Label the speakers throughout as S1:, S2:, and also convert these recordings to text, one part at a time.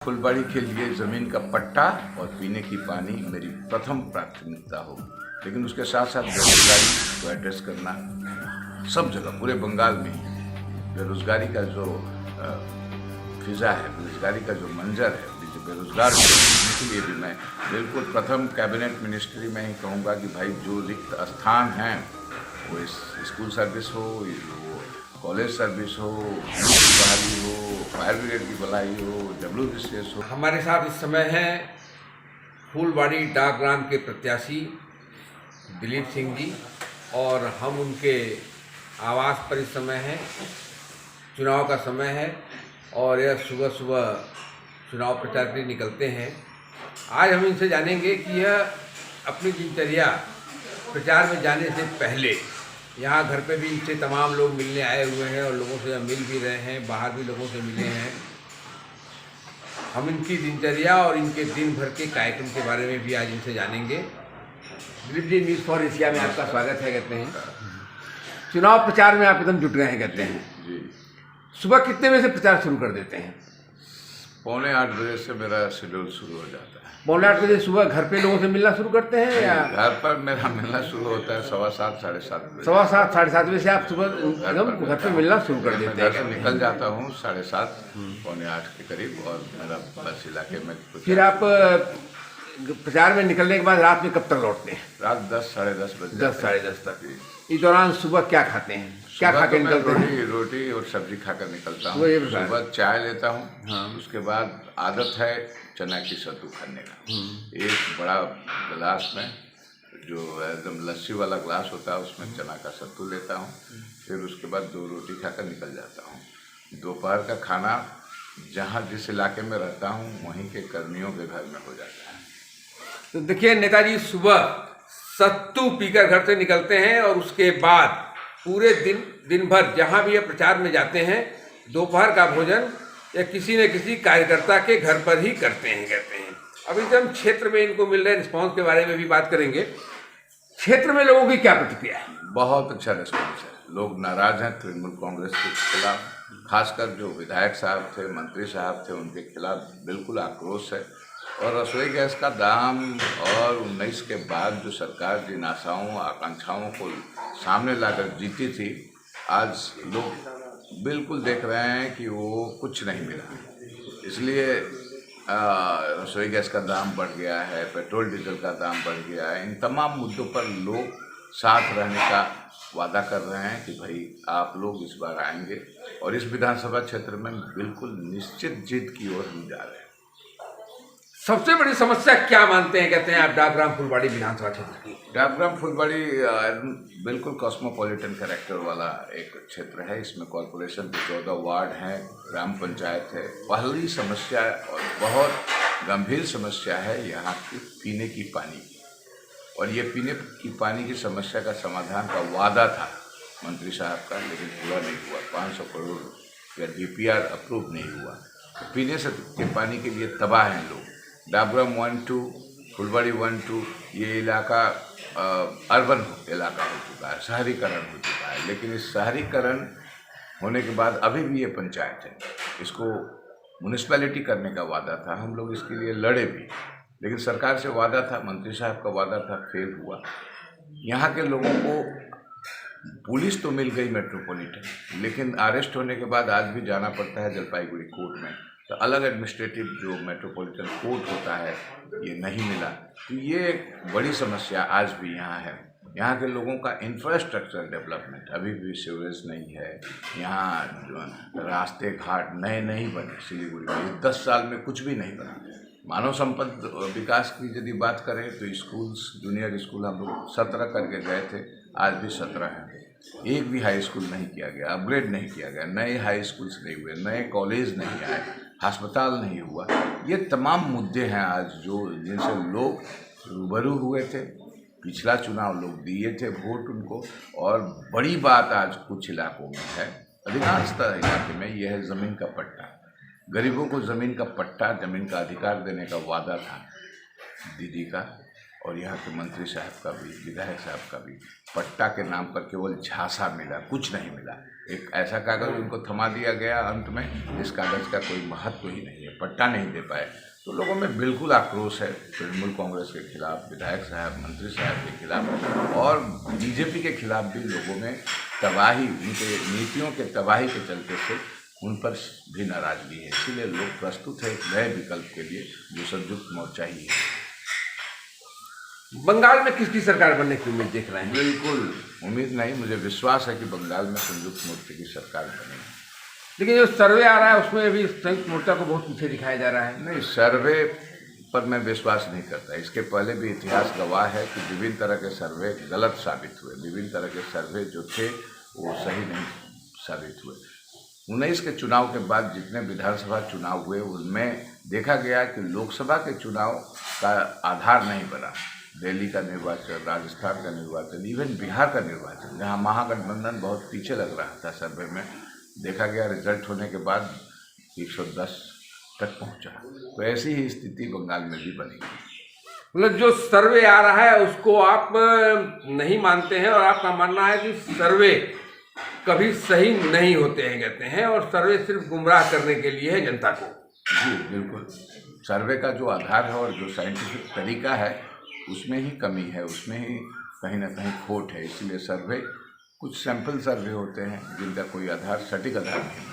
S1: फुलबाड़ी के लिए ज़मीन का पट्टा और पीने की पानी मेरी प्रथम प्राथमिकता होगी, लेकिन उसके साथ साथ बेरोजगारी को एड्रेस करना सब जगह पूरे बंगाल में ही बेरोजगारी का जो फिज़ा है, बेरोजगारी का जो मंजर है, जो बेरोजगार है, उनके लिए भी मैं बिल्कुल प्रथम कैबिनेट मिनिस्ट्री में ही कहूँगा कि भाई जो रिक्त स्थान हैं वो स्कूल सर्विस हो, कॉलेज सर्विस हो, बहाली हो, फायर ब्रिगेड की भलाई हो, WBCS हो।
S2: हमारे साथ इस समय हैं फूलबाड़ी डाकग्राम के प्रत्याशी दिलीप सिंह जी और हम उनके आवास पर इस समय हैं। चुनाव का समय है और यह सुबह सुबह चुनाव प्रचार के लिए निकलते हैं। आज हम इनसे जानेंगे कि यह अपनी दिनचर्या प्रचार में जाने से पहले यहाँ घर पे भी इनसे तमाम लोग मिलने आए हुए हैं और लोगों से मिल भी रहे हैं, बाहर भी लोगों से मिले हैं। हम इनकी दिनचर्या और इनके दिन भर के कार्यक्रम के बारे में भी आज इनसे जानेंगे। Dilip ji, news for Asia में आपका स्वागत है। कहते हैं चुनाव प्रचार में आप एकदम जुट गए हैं, कहते हैं
S1: जी।
S2: सुबह कितने बजे से प्रचार शुरू कर देते हैं?
S1: 7:45 बजे से मेरा शेड्यूल शुरू हो जाता है।
S2: 7:45 बजे सुबह घर पे लोगों से मिलना शुरू करते हैं या
S1: घर पर मेरा मिलना शुरू होता है 7:15 साढ़े 7 बजे।
S2: 7:15 साढ़े 7 बजे से आप सुबह एकदम घर पे मिलना शुरू कर देते
S1: घर से
S2: हैं?
S1: निकल जाता हूँ 7:30 पौने 8 के करीब और मेरा बस इलाके में
S2: फिर आप प्रचार में निकलने के बाद रात में कब तक लौटते हैं?
S1: रात 10 साढ़े 10 बजे।
S2: 10 साढ़े 10 तक। इस दौरान सुबह क्या खाते हैं? क्या खा के निकलते हैं?
S1: रोटी और सब्जी खाकर निकलता हूँ।
S2: वो ये बता
S1: सुबह चाय लेता हूँ।
S2: हाँ।
S1: उसके बाद आदत है चना की सत्तू खाने का। एक बड़ा गिलास में जो एकदम लस्सी वाला ग्लास होता है उसमें चना का सत्तू लेता हूँ। फिर उसके बाद 2 रोटी खाकर निकल जाता हूँ। दोपहर का खाना जहाँ जिस इलाके में रहता हूँ वहीं के कर्मियों के घर में हो जाता है।
S2: तो देखिए नेताजी सुबह सत्तू पीकर घर से निकलते हैं और उसके बाद पूरे दिन भर जहाँ भी ये प्रचार में जाते हैं दोपहर का भोजन या किसी न किसी कार्यकर्ता के घर पर ही करते हैं, कहते हैं। अभी जब हम क्षेत्र में इनको मिल रहे रिस्पॉन्स के बारे में भी बात करेंगे। क्षेत्र में लोगों की क्या प्रतिक्रिया है?
S1: बहुत अच्छा रिस्पॉन्स है। लोग नाराज हैं तृणमूल कांग्रेस के खिलाफ, खासकर जो विधायक साहब थे, मंत्री साहब थे, उनके खिलाफ बिल्कुल आक्रोश है। और रसोई गैस का दाम और 19 के बाद जो सरकार जिन आशाओं आकांक्षाओं को सामने लाकर जीती थी, आज लोग बिल्कुल देख रहे हैं कि वो कुछ नहीं मिला। इसलिए रसोई गैस का दाम बढ़ गया है, पेट्रोल डीजल का दाम बढ़ गया है। इन तमाम मुद्दों पर लोग साथ रहने का वादा कर रहे हैं कि भाई आप लोग इस बार आएंगे और इस विधानसभा क्षेत्र में बिल्कुल निश्चित जीत की ओर हम जा रहे हैं।
S2: सबसे बड़ी समस्या क्या मानते हैं, कहते हैं आप, डाकग्राम फुलबाड़ी विधानसभा क्षेत्र की?
S1: डाकग्राम फुलबाड़ी बिल्कुल कॉस्मोपॉलिटन कैरेक्टर वाला एक क्षेत्र है। इसमें कॉरपोरेशन के 14 वार्ड हैं, ग्राम पंचायत है। पहली समस्या और बहुत गंभीर समस्या है यहाँ की पीने की पानी की। और ये पीने की पानी की समस्या का समाधान का वादा था मंत्री साहब का, लेकिन पूरा नहीं हुआ। 500 करोड़ का DPR अप्रूव नहीं हुआ। तो पीने से के पानी के लिए तबाह हैं लोग। डाकग्राम 1-2, फुलबाड़ी 1-2 ये इलाका अर्बन इलाका हो चुका है, शहरीकरण हो चुका है। लेकिन इस शहरीकरण होने के बाद अभी भी ये पंचायत है, इसको म्यूनिसिपैलिटी करने का वादा था। हम लोग इसके लिए लड़े भी, लेकिन सरकार से वादा था, मंत्री साहब का वादा था, फेल हुआ। यहाँ के लोगों को पुलिस तो मिल गई मेट्रोपॉलिटन, लेकिन अरेस्ट होने के बाद आज भी जाना पड़ता है जलपाईगुड़ी कोर्ट में। तो अलग एडमिनिस्ट्रेटिव जो मेट्रोपॉलिटन कोर्ट होता है ये नहीं मिला। तो ये एक बड़ी समस्या आज भी यहाँ है। यहाँ के लोगों का इंफ्रास्ट्रक्चर डेवलपमेंट अभी भी सीवरेज नहीं है। यहाँ जो रास्ते घाट नए नहीं बने, सिलीगुड़ी में 10 साल में कुछ भी नहीं बना। मानव संपद विकास की यदि बात करें तो स्कूल्स, जूनियर स्कूल हम लोग 17 करके गए थे, आज भी 17 हैं। एक भी हाई स्कूल नहीं किया गया, अपग्रेड नहीं किया गया, नए हाई स्कूल्स नहीं हुए, नए कॉलेज नहीं आए, अस्पताल नहीं हुआ। ये तमाम मुद्दे हैं आज जो जिनसे लोग रूबरू हुए थे। पिछला चुनाव लोग दिए थे वोट उनको। और बड़ी बात आज कुछ इलाकों में है, अधिकांशतः इलाके में, यह है ज़मीन का पट्टा। गरीबों को ज़मीन का पट्टा, ज़मीन का अधिकार देने का वादा था दीदी का, और यहाँ के मंत्री साहब का भी, विधायक साहब का भी। पट्टा के नाम पर केवल झांसा मिला, कुछ नहीं मिला। एक ऐसा कागज़ उनको थमा दिया गया अंत में, इस कागज़ का कोई महत्व ही नहीं है, पट्टा नहीं दे पाए। तो लोगों में बिल्कुल आक्रोश है तृणमूल कांग्रेस के खिलाफ, विधायक साहब, मंत्री साहब के खिलाफ, और बीजेपी के खिलाफ भी लोगों में तबाही, उनके नीतियों के तबाही के चलते से उन पर भी नाराजगी है। इसीलिए लोग प्रस्तुत है एक नए विकल्प के लिए, जो संयुक्त मोर्चा ही है।
S2: बंगाल में किसकी सरकार बनने की उम्मीद देख रहे हैं?
S1: बिल्कुल उम्मीद नहीं, मुझे विश्वास है कि बंगाल में संयुक्त मोर्चे की सरकार बनेगी।
S2: लेकिन जो सर्वे आ रहा है उसमें भी संयुक्त मोर्चा को बहुत पीछे दिखाया जा रहा है।
S1: नहीं, सर्वे पर मैं विश्वास नहीं करता। इसके पहले भी इतिहास गवाह है कि विभिन्न तरह के सर्वे गलत साबित हुए, विभिन्न तरह के सर्वे जो थे वो सही नहीं साबित हुए। 19 के चुनाव के बाद जितने विधानसभा चुनाव हुए उनमें देखा गया कि लोकसभा के चुनाव का आधार नहीं बना। दिल्ली का निर्वाचन, राजस्थान का निर्वाचन, इवन बिहार का निर्वाचन, जहां महागठबंधन बहुत पीछे लग रहा था सर्वे में, देखा गया रिजल्ट होने के बाद 110 तक पहुंचा। तो ऐसी ही स्थिति बंगाल में भी बनेगी।
S2: मतलब जो सर्वे आ रहा है उसको आप नहीं मानते हैं, और आपका मानना है कि सर्वे कभी सही नहीं होते हैं कहते हैं, और सर्वे सिर्फ गुमराह करने के लिए है जनता को।
S1: जी बिल्कुल, सर्वे का जो आधार है और जो साइंटिफिक तरीका है उसमें ही कमी है, उसमें ही कहीं ना कहीं खोट है। इसलिए सर्वे, कुछ सैंपल सर्वे होते हैं जिनका कोई आधार, सटीक आधार नहीं है।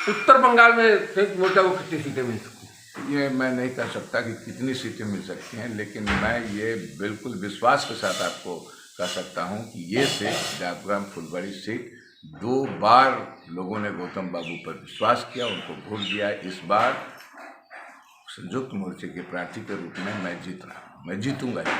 S2: उत्तर बंगाल में संयुक्त मोर्चा को कितनी सीटें मिल सकती हैं?
S1: ये मैं नहीं कह सकता कि कितनी सीटें मिल सकती हैं, लेकिन मैं ये बिल्कुल विश्वास के साथ आपको कह सकता हूँ कि ये सीट, डाकग्राम फुलबाड़ी सीट, 2 बार लोगों ने गौतम बाबू पर विश्वास किया, उनको वोट दिया। इस बार संयुक्त मोर्चे के प्रार्थी के रूप में मैं जीत रहा हूँ, मैं जीतूंगा ही।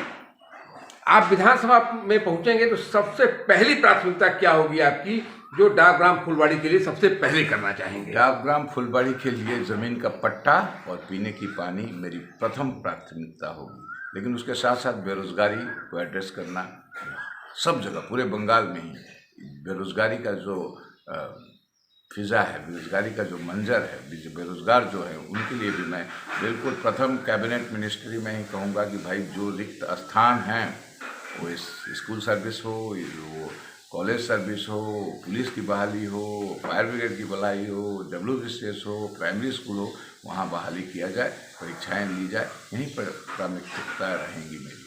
S2: आप विधानसभा में पहुंचेंगे तो सबसे पहली प्राथमिकता क्या होगी आपकी, जो डाकग्राम फुलबाड़ी के लिए सबसे पहले करना चाहेंगे?
S1: डाकग्राम फुलबाड़ी के लिए ज़मीन का पट्टा और पीने की पानी मेरी प्रथम प्राथमिकता होगी। लेकिन उसके साथ साथ बेरोजगारी को एड्रेस करना, सब जगह पूरे बंगाल में ही बेरोजगारी का जो फिज़ा है, बेरोजगारी का जो मंजर है, बेरोजगार जो है, उनके लिए भी मैं बिल्कुल प्रथम कैबिनेट मिनिस्ट्री में ही कहूँगा कि भाई जो रिक्त स्थान हैं, वो स्कूल सर्विस हो, वो कॉलेज सर्विस हो, पुलिस की बहाली हो, फायर ब्रिगेड की बहाली हो, WBCS हो, प्राइमरी स्कूल हो, वहाँ बहाली किया जाए, परीक्षाएं ली जाए, यहीं पर प्राथमिकता रहेंगी मेरी।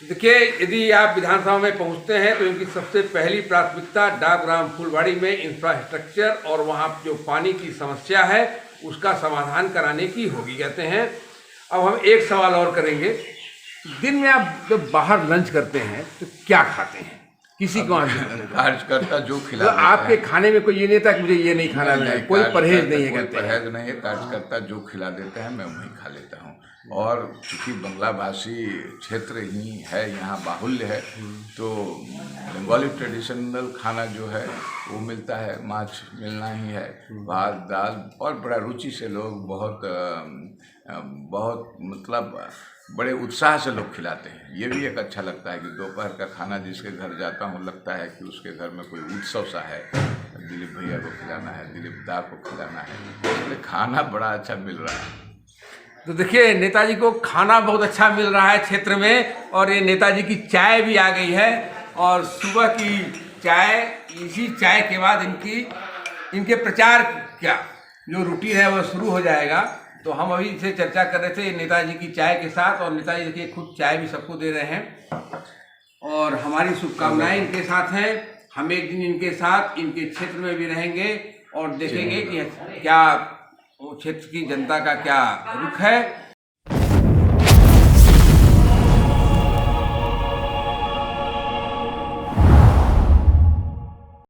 S2: देखिए, यदि आप विधानसभा में पहुंचते हैं तो इनकी सबसे पहली प्राथमिकता डाकग्राम फुलबाड़ी में इंफ्रास्ट्रक्चर और वहाँ जो पानी की समस्या है उसका समाधान कराने की होगी कहते हैं। अब हम एक सवाल और करेंगे, दिन में आप जब बाहर लंच करते हैं तो क्या खाते हैं? किसी को
S1: कार्यकर्ता जो खिला
S2: तो आपके खाने में कोई ये नहीं था कि मुझे ये नहीं खाना है, कोई परहेज नहीं है?
S1: कोई परहेज नहीं है, कार्यकर्ता जो खिला देते हैं मैं वही खा लेता हूँ। और चूँकि बंगला भाषी क्षेत्र ही है, यहाँ बाहुल्य है, तो बंगाली ट्रेडिशनल खाना जो है वो मिलता है, माछ मिलना ही है, भात दाल, और बड़ा रुचि से लोग बहुत मतलब बड़े उत्साह से लोग खिलाते हैं। ये भी एक अच्छा लगता है कि दोपहर का खाना जिसके घर जाता हूँ लगता है कि उसके घर में कोई उत्सव सा है, दिलीप भैया को खिलाना है, दिलीप दा को खिलाना है, इसलिए खाना बड़ा अच्छा मिल रहा है।
S2: तो देखिए, नेताजी को खाना बहुत अच्छा मिल रहा है क्षेत्र में, और ये नेताजी की चाय भी आ गई है, और सुबह की चाय, इसी चाय के बाद इनके प्रचार क्या जो रूटीन है वो शुरू हो जाएगा। तो हम अभी से चर्चा कर रहे थे नेताजी की चाय के साथ, और नेताजी देखिए खुद चाय भी सबको दे रहे हैं, और हमारी शुभकामनाएं इनके साथ हैं। हम एक दिन इनके साथ इनके क्षेत्र में भी रहेंगे और देखेंगे कि क्या क्षेत्र की जनता का क्या रुख है।